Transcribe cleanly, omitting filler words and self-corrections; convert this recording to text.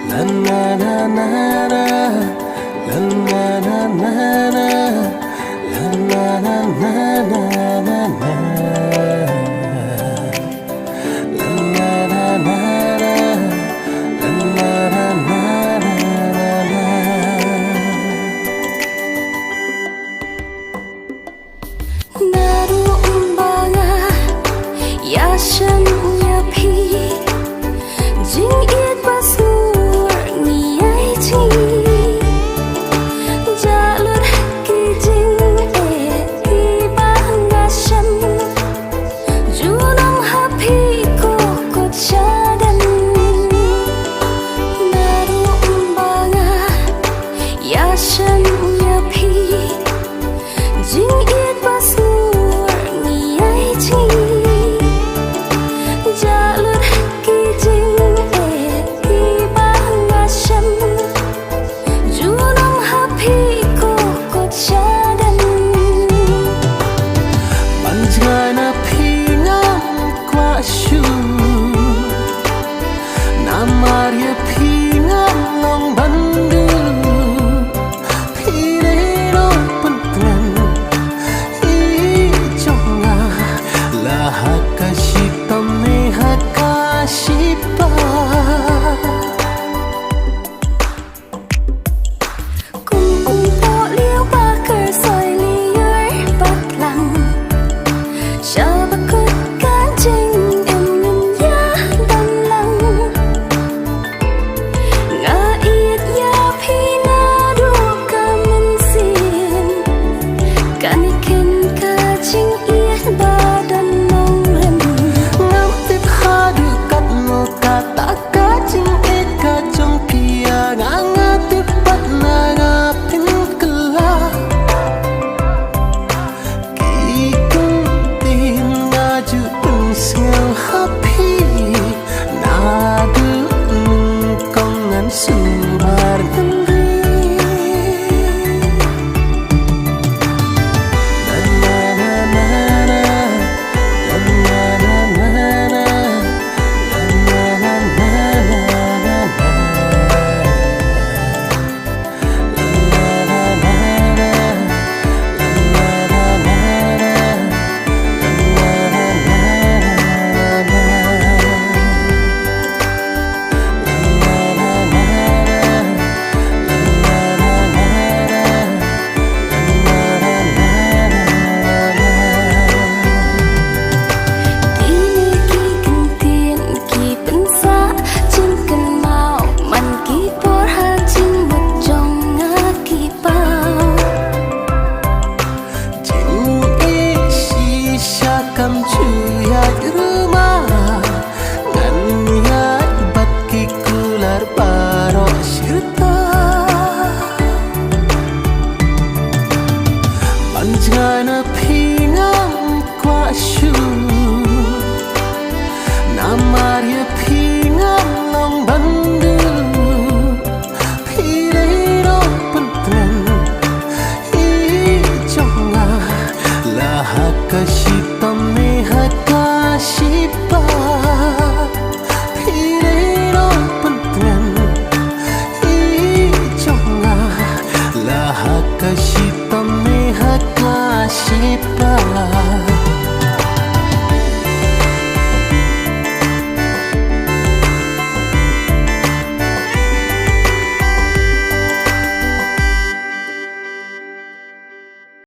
La la la la la, la la la la la, la la la la la la la. La la la la la, la la la la la la. 나로 umbaga 야심nya pi jing it pas nur ni ai chi jalur ki jing ki banga sham junam happy ko chadan naru umbaga yasimnya pi jing it pas nur ni ai chi jalur ki jing ki banga sham junam happy ko chadan Manjana pingam kwa shu Namaria pingam long